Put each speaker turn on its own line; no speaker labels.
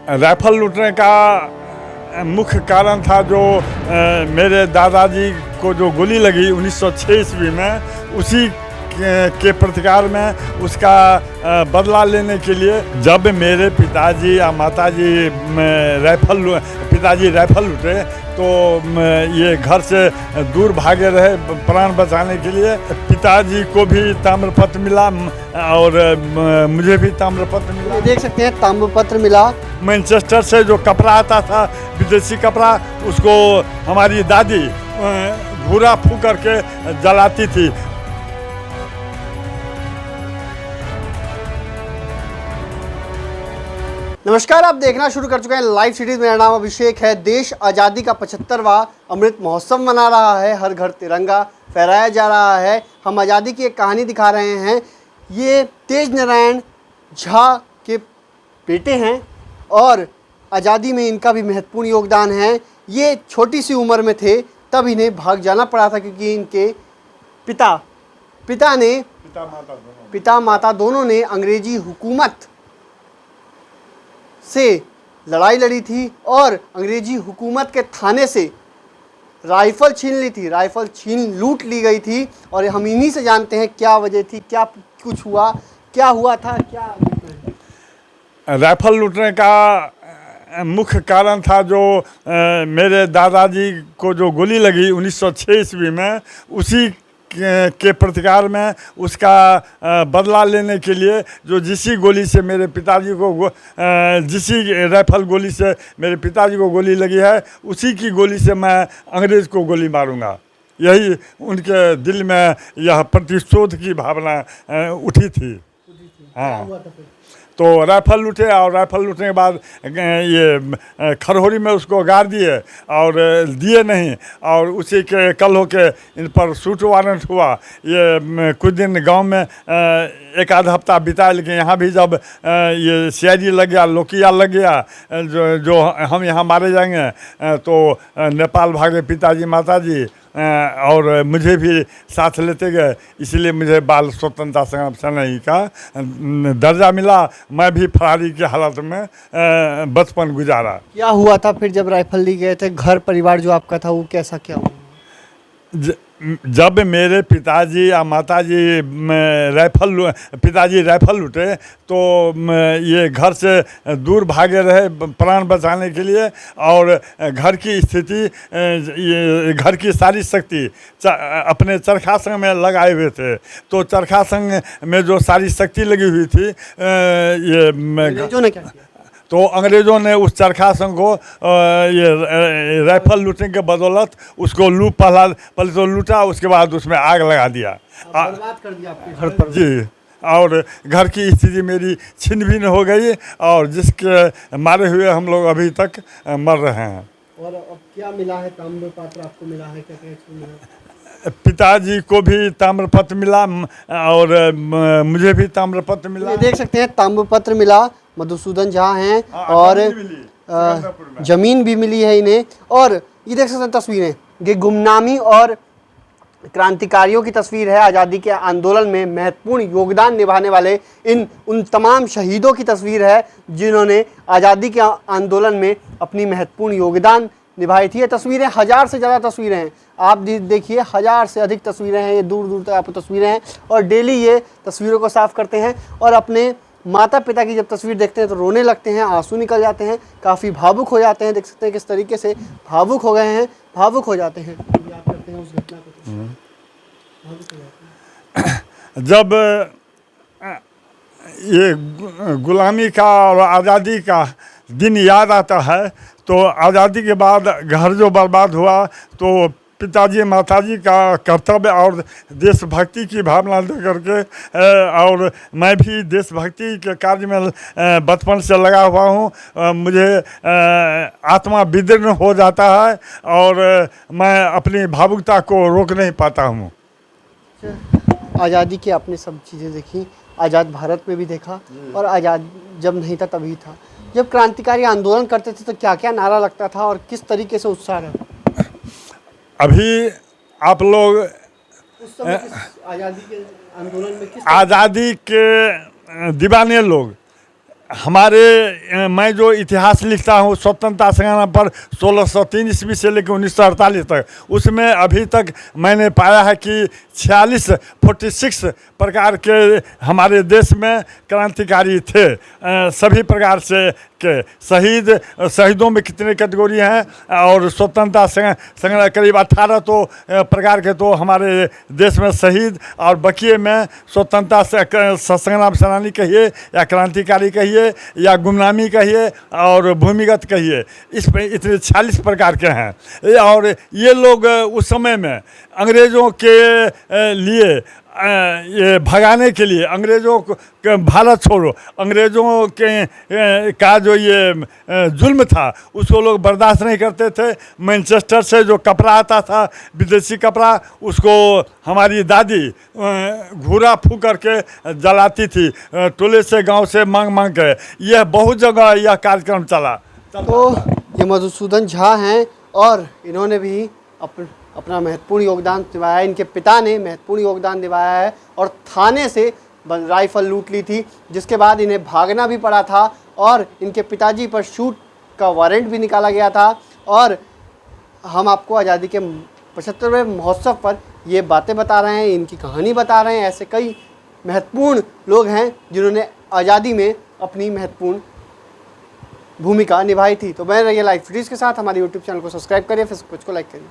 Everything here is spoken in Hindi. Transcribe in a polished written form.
राइफल लूटने का मुख्य कारण था जो मेरे दादाजी को जो गोली लगी 1906 ईस्वी में, उसी के प्रतिकार में उसका बदला लेने के लिए जब मेरे पिताजी या माताजी पिताजी राइफल लूटे तो ये घर से दूर भागे रहे प्राण बचाने के लिए। पिताजी को भी ताम्रपत्र मिला और मुझे भी ताम्रपत्र मिला।
देख सकते हैं ताम्रपत्र मिला।
मैनचेस्टर से जो कपड़ा आता था विदेशी कपड़ा, उसको हमारी दादी भूरा फूंक करके जलाती थी।
नमस्कार, आप देखना शुरू कर चुके हैं लाइव सीरीज। मेरा नाम अभिषेक है। देश आज़ादी का 75वां अमृत महोत्सव मना रहा है। हर घर तिरंगा फहराया जा रहा है। हम आज़ादी की एक कहानी दिखा रहे हैं। ये तेज नारायण झा के बेटे हैं और आज़ादी में इनका भी महत्वपूर्ण योगदान है। ये छोटी सी उम्र में थे तब इन्हें भाग जाना पड़ा था क्योंकि इनके पिता माता दोनों ने अंग्रेजी हुकूमत से लड़ाई लड़ी थी और अंग्रेजी हुकूमत के थाने से राइफ़ल छीन ली थी। राइफ़ल लूट ली गई थी और हम इन्हीं से जानते हैं क्या वजह थी, क्या कुछ हुआ, क्या हुआ था, क्या।
राइफल लूटने का मुख्य कारण था जो मेरे दादाजी को जो गोली लगी 1906 ईस्वी में, उसी के प्रतिकार में उसका बदला लेने के लिए जो जिसी गोली से मेरे पिताजी को जिसी राइफल गोली से मेरे पिताजी को गोली लगी है, उसी की गोली से मैं अंग्रेज़ को गोली मारूंगा। यही उनके दिल में यह प्रतिशोध की भावना उठी थी। हाँ, तो राइफल लूटे और राइफल लूटने के बाद ये खरहोरी में उसको गाड़ दिए और दिए नहीं, और उसी के कल हो के इन पर शूट वारंट हुआ। ये कुछ दिन गांव में एक आध हफ्ता बिताया, लेकिन यहाँ भी जब ये सीआईडी लग गया, लोकिया लग गया, जो हम यहाँ मारे जाएंगे, तो नेपाल भागे पिताजी माताजी और मुझे भी साथ लेते गए। इसलिए मुझे बाल स्वतंत्रता संग्राम सेनानी का दर्जा मिला। मैं भी फरारी की हालत में बचपन गुजारा।
क्या हुआ था फिर जब राइफल ली गए थे? घर परिवार जो आपका था वो कैसा क्या हुआ?
जब मेरे पिताजी या माताजी पिताजी राइफल लूटे तो ये घर से दूर भागे रहे प्राण बचाने के लिए, और घर की स्थिति, ये घर की सारी शक्ति अपने चरखा संघ में लगाए हुए थे। तो चरखा संघ में जो सारी शक्ति लगी हुई थी, ये
अंग्रेजों ने क्या किया?
तो अंग्रेज़ों ने उस चरखा संघ को ये राइफल लूटने के बदौलत उसको पहले तो लूटा, उसके बाद उसमें आग लगा दिया,
बर्बाद कर दिया आपके घर पर।
जी। और घर की स्थिति मेरी छिन्न भिन्न हो गई और जिसके मारे हुए हम लोग अभी तक मर रहे हैं।
और अब क्या मिला है? ताम्रपत्र आपको मिला है? क्या मिला?
पिताजी को भी ताम्रपत्र मिला और मुझे भी ताम्रपत्र मिला।
ये देख सकते हैं ताम्रपत्र मिला। मधुसूदन झा हैं और जमीन भी मिली है इन्हें। और ये देख सकते हैं तस्वीरें, ये गुमनामी और क्रांतिकारियों की तस्वीर है। आज़ादी के आंदोलन में महत्वपूर्ण योगदान निभाने वाले उन तमाम शहीदों की तस्वीर है जिन्होंने आज़ादी के आंदोलन में अपनी महत्वपूर्ण योगदान निभाई थी। ये तस्वीरें 1000 से ज़्यादा तस्वीरें हैं। आप देखिए 1000 से अधिक तस्वीरें हैं। ये दूर दूर तक आपको तस्वीरें हैं और डेली ये तस्वीरों को साफ़ करते हैं और अपने माता पिता की जब तस्वीर देखते हैं तो रोने लगते हैं, आंसू निकल जाते हैं, काफ़ी भावुक हो जाते हैं। देख सकते हैं किस तरीके से भावुक हो गए हैं, भावुक हो जाते हैं। याद करते हैं उस घटना को, भावुक हो जाते हैं।
जब ये गुलामी का और आज़ादी का दिन याद आता है तो आज़ादी के बाद घर जो बर्बाद हुआ, तो पिताजी माताजी का कर्तव्य और देशभक्ति की भावना दे करके, और मैं भी देशभक्ति के कार्य में बचपन से लगा हुआ हूँ। मुझे आत्मा विदीर्ण हो जाता है और मैं अपनी भावुकता को रोक नहीं पाता हूँ।
आज़ादी की आपने सब चीज़ें देखी, आज़ाद भारत में भी देखा और आज़ाद जब नहीं था तभी था। जब क्रांतिकारी आंदोलन करते थे तो क्या क्या नारा लगता था और किस तरीके से उत्साह रहता?
अभी आप लोग
उस समय आज़ादी के आंदोलन में किस
आज़ादी के दीवाने लोग हमारे मैं जो इतिहास लिखता हूँ स्वतंत्रता संग्राम पर 1603 ईस्वी से लेकर 1948 तक, उसमें अभी तक मैंने पाया है कि 46 प्रकार के हमारे देश में क्रांतिकारी थे। सभी प्रकार से के शहीदों में कितने कैटेगरी हैं और स्वतंत्रता संग्राम करीब 18 तो प्रकार के तो हमारे देश में शहीद, और बकिए में स्वतंत्रता संग्राम सेनानी कहिए या क्रांतिकारी कहिए या गुमनामी कहिए और भूमिगत कहिए, इस पे इतने 46 प्रकार के हैं। और ये लोग उस समय में अंग्रेज़ों के लिए ये भगाने के लिए, अंग्रेज़ों को भारत छोड़ो, अंग्रेज़ों के का जो ये जुल्म था उसको लोग बर्दाश्त नहीं करते थे। मैनचेस्टर से जो कपड़ा आता था विदेशी कपड़ा, उसको हमारी दादी घूरा फूंक करके जलाती थी, टोले से गांव से मांग मांग के। यह बहुत जगह यह कार्यक्रम चला।
तो ये मधुसूदन झा हैं और इन्होंने भी अपना महत्वपूर्ण योगदान दिवाया है। इनके पिता ने महत्वपूर्ण योगदान दिवाया है और थाने से राइफल लूट ली थी, जिसके बाद इन्हें भागना भी पड़ा था और इनके पिताजी पर शूट का वारंट भी निकाला गया था। और हम आपको आज़ादी के 75वें महोत्सव पर ये बातें बता रहे हैं, इनकी कहानी बता रहे हैं। ऐसे कई महत्वपूर्ण लोग हैं जिन्होंने आज़ादी में अपनी महत्वपूर्ण भूमिका निभाई थी। तो मैं रही लाइव वीडियोज़ के साथ हमारे यूट्यूब चैनल को सब्सक्राइब करिए, फेसबुक पेज को लाइक करिए।